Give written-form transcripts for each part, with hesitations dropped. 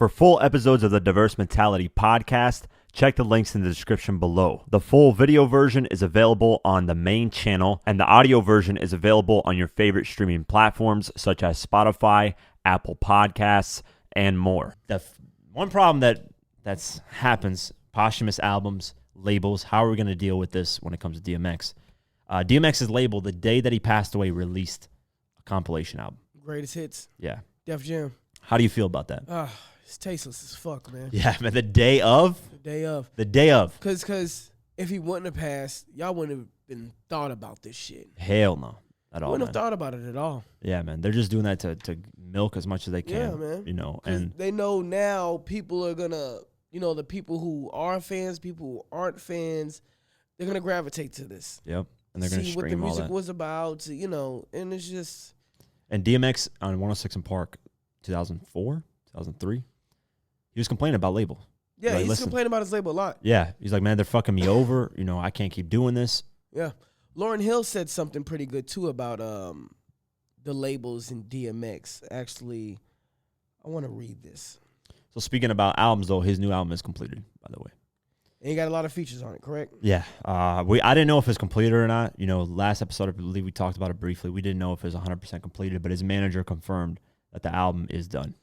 For full episodes of the Diverse Mentality podcast, check the links in the description below. The full video version is available on the main channel, and the audio version is available on your favorite streaming platforms such as Spotify, Apple Podcasts, and more. The one problem that happens, posthumous albums, labels, how are we going to deal with this when it comes to DMX? DMX's label, the day that he passed away, released a compilation album. Greatest hits. Yeah. Def Jam. How do you feel about that? It's tasteless as fuck, man. Yeah, man. The day of? The day of. The day of. Because if he wouldn't have passed, y'all wouldn't have been thought about this shit. Hell no. At all, Wouldn't man. have thought about it at all. Yeah, man. They're just doing that to milk as much as they can. Yeah, man. You know, and they know now people are gonna, the people who are fans, people who aren't fans, they're gonna gravitate to this. Yep. And they're gonna see stream what the all music that. was about, and it's just. And DMX on 106 in Park, 2004, 2003, he was complaining about label. Yeah, Like, he's listen. complaining about his label a lot. Yeah, he's like, man, they're fucking me over. I can't keep doing this. Yeah. Lauryn Hill said something pretty good, too, about the labels in DMX. Actually, I want to read this. So speaking about albums, though, his new album is completed, by the way. And he got a lot of features on it, correct? Yeah. I didn't know if it's completed or not. Last episode, I believe we talked about it briefly. We didn't know if it was 100% completed, but his manager confirmed that the album is done.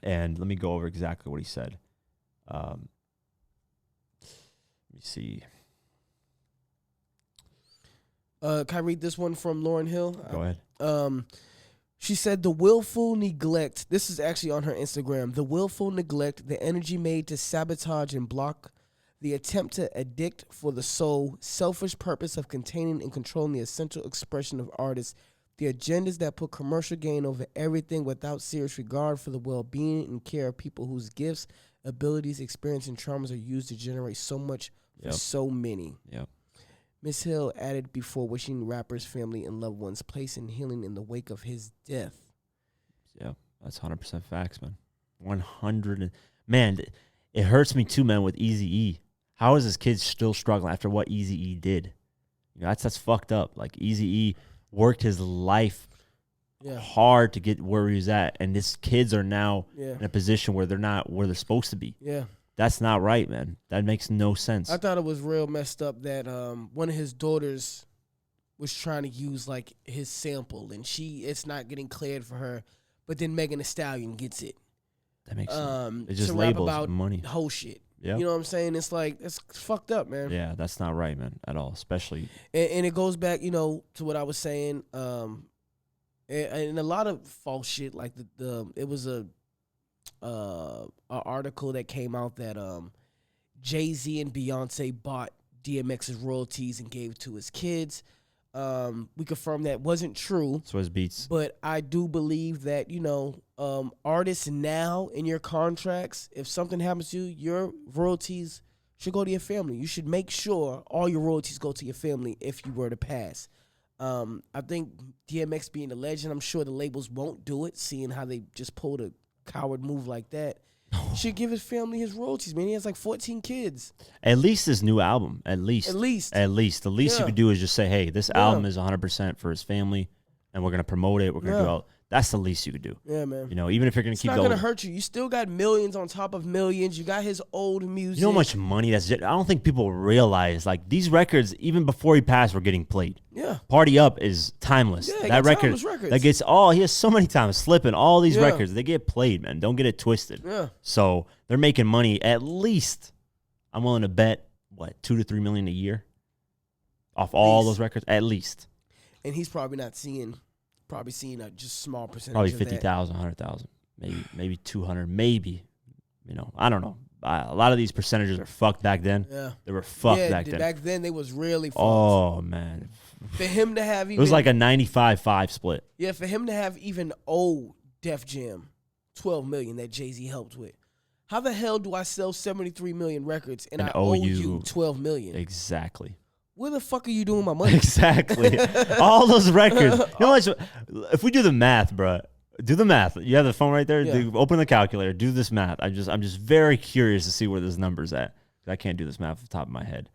And let me go over exactly what he said. Let me see. Can I read this one from Lauryn Hill? Go ahead. She said, the willful neglect, this is actually on her Instagram, the willful neglect, the energy made to sabotage and block, the attempt to addict for the soul, selfish purpose of containing and controlling the essential expression of artists, the agendas that put commercial gain over everything without serious regard for the well-being and care of people whose gifts, abilities, experience, and traumas are used to generate so much for so many. Yep. Ms. Hill added before wishing rappers, family, and loved ones place and healing in the wake of his death. Yeah, that's 100% facts, man. 100. Man, it hurts me too, man, with Eazy-E. How is this kid still struggling after what Eazy-E did? That's fucked up. Like, Eazy-E worked his life hard to get where he's at, and these kids are now in a position where they're not where they're supposed to be. Yeah. That's not right, man. That makes no sense. I thought it was real messed up that one of his daughters was trying to use like his sample, and it's not getting cleared for her. But then Megan Thee Stallion gets it. That makes sense. It just to rap labels about money. Whole shit. Yeah. You know what I'm saying? It's like it's fucked up, man. Yeah, that's not right, man, at all. Especially, and it goes back, to what I was saying. And a lot of false shit, like it was a article that came out that Jay-Z and Beyonce bought DMX's royalties and gave to his kids. We confirmed that wasn't true. So his beats. But I do believe that, artists now in your contracts, if something happens to you, your royalties should go to your family. You should make sure all your royalties go to your family if you were to pass. I think DMX being a legend, I'm sure the labels won't do it, seeing how they just pulled a coward move like that. Should give his family his royalties, man. He has like 14 kids. At least this new album. At least. The least you could do is just say, hey, this album is 100% for his family, and we're going to promote it. We're going to do all. That's the least you could do. Yeah, man. Even if you're going to keep going. It's not going to hurt you. You still got millions on top of millions. You got his old music. You know how much money that's. I don't think people realize, like, these records, even before he passed, were getting played. Yeah. Party Up is timeless. Yeah, that record. timeless records. That gets he has so many times slipping. All these records, they get played, man. Don't get it twisted. Yeah. So they're making money at least, I'm willing to bet, $2 to $3 million a year off all those records, at least. And he's probably not seeing a just small percentage. Probably of 50,000, 100,000, maybe 200, maybe. I don't know. A lot of these percentages are fucked back then. Yeah, they were fucked back then. Back then they was really fucked. Oh man, for him to have even it was like a 95-5 split. Yeah, for him to have even old Def Jam, 12 million that Jay-Z helped with. How the hell do I sell 73 million records and I owe you 12 million? Exactly. Where the fuck are you doing my money? Exactly. All those records. If we do the math, bro, do the math. You have the phone right there. Yeah. Open the calculator. Do this math. I'm just very curious to see where this number's at. I can't do this math off the top of my head.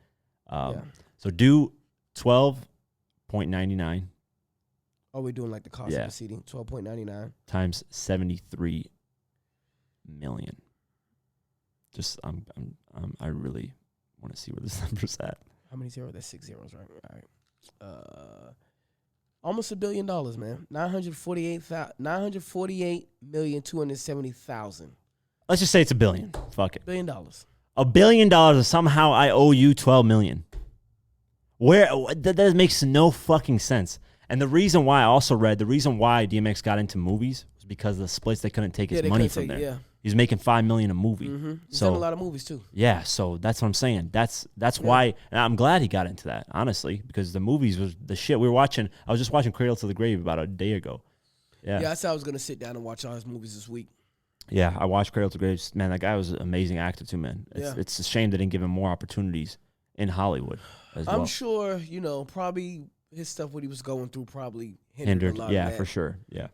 So do 12.99. Oh, we're doing like the cost of the CD. 12.99 times 73. million. Just I really want to see where this number's at. How many zeros? That's 6 zeros, right? All right. Almost $1 billion, man. 948,270,000. Let's just say it's $1 billion. Fuck it. $1 billion. $1 billion, and somehow I owe you $12 million. Where that makes no fucking sense. And the reason why I also read the reason why DMX got into movies was because of the splits. They couldn't take his money from there. Yeah. He's making $5 million a movie. Mm-hmm. He's so done a lot of movies too. Yeah, so that's what I'm saying. That's why, and I'm glad he got into that, honestly, because the movies was the shit. We were watching. I was just watching Cradle to the Grave about a day ago. Yeah, I said I was gonna sit down and watch all his movies this week. Yeah, I watched Cradle to the Grave. Man, that guy was an amazing actor too, man. It's a shame they didn't give him more opportunities in Hollywood as well. I'm sure, probably his stuff, what he was going through, probably hindered a lot of that. For sure. Yeah.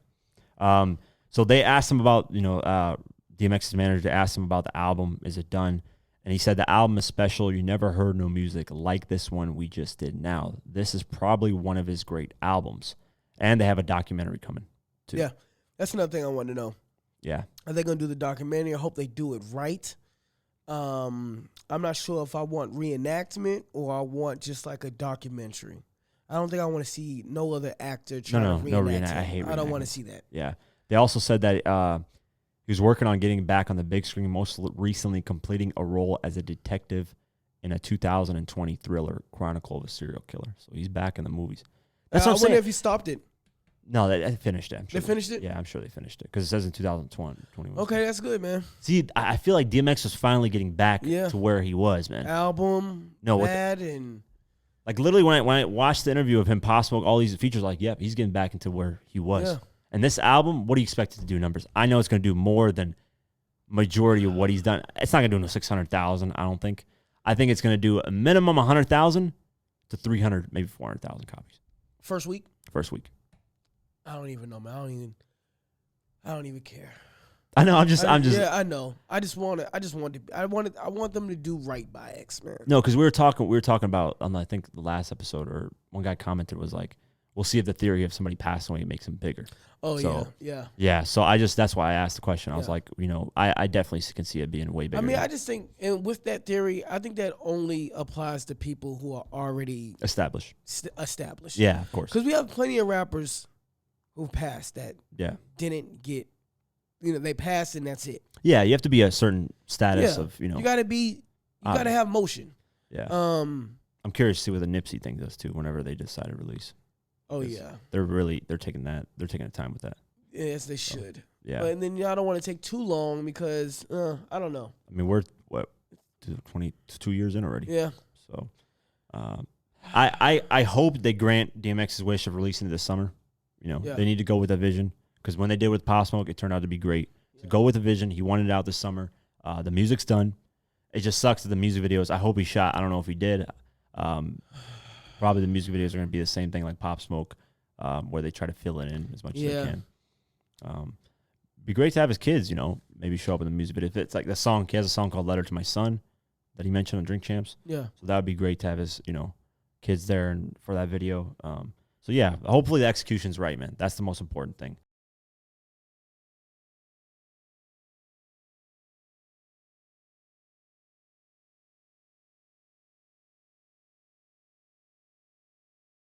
So they asked him about, DMX's manager asked him about the album. Is it done? And he said the album is special. You never heard no music like this one we just did now. This is probably one of his great albums. And they have a documentary coming, too. Yeah. That's another thing I want to know. Yeah. Are they going to do the documentary? I hope they do it right. I'm not sure if I want reenactment or I want just like a documentary. I don't think I want to see no other actor try to reenact. I hate reenactment. I don't want to see that. Yeah. They also said that he was working on getting back on the big screen, most recently completing a role as a detective in a 2020 thriller, Chronicle of a Serial Killer. So he's back in the movies. That's what I'm saying. I wonder if he stopped it. No, they finished it. They finished it? Yeah, I'm sure they finished it because it says in 2021. Okay, that's good, man. See, I feel like DMX was finally getting back to where he was, man. Album, and like literally when I watched the interview of him, Posthumous, all these features, like, yep, he's getting back into where he was. Yeah. And this album, what do you expect it to do numbers? I know it's going to do more than majority of what he's done. It's not going to do no 600,000, I don't think. I think it's going to do a minimum 100,000 to 300, maybe 400,000 copies. First week. I don't even know, man. I don't even care. I know. I'm just. Yeah, I know. I want them to do right by X, man. No, because we were talking about on I think the last episode, or one guy commented was like, we'll see if the theory of somebody passing away makes him bigger. Oh, so, yeah. Yeah, so that's why I asked the question. I was like, I definitely can see it being way bigger. I mean, I just think, and with that theory, I think that only applies to people who are already established. Yeah, of course. Because we have plenty of rappers who passed that didn't get, they passed and that's it. Yeah, you have to be a certain status of, You got to have motion. Yeah. I'm curious to see what the Nipsey thing does, too, whenever they decide to release. Oh yeah, they're taking the time with that. Yes, they should. Yeah, but then y'all don't want to take too long because I don't know. I mean, we're 22 years in already. Yeah. So, I hope they grant DMX's wish of releasing it this summer. They need to go with a vision because when they did with Pop Smoke, it turned out to be great. So go with a vision. He wanted it out this summer. The music's done. It just sucks that the music videos. I hope he shot. I don't know if he did. Probably the music videos are going to be the same thing like Pop Smoke, where they try to fill it in as much as they can. Be great to have his kids, maybe show up in the music video. If it's like the song, he has a song called Letter to My Son that he mentioned on Drink Champs. Yeah. So that would be great to have his, kids there and for that video. So yeah, hopefully the execution's right, man. That's the most important thing.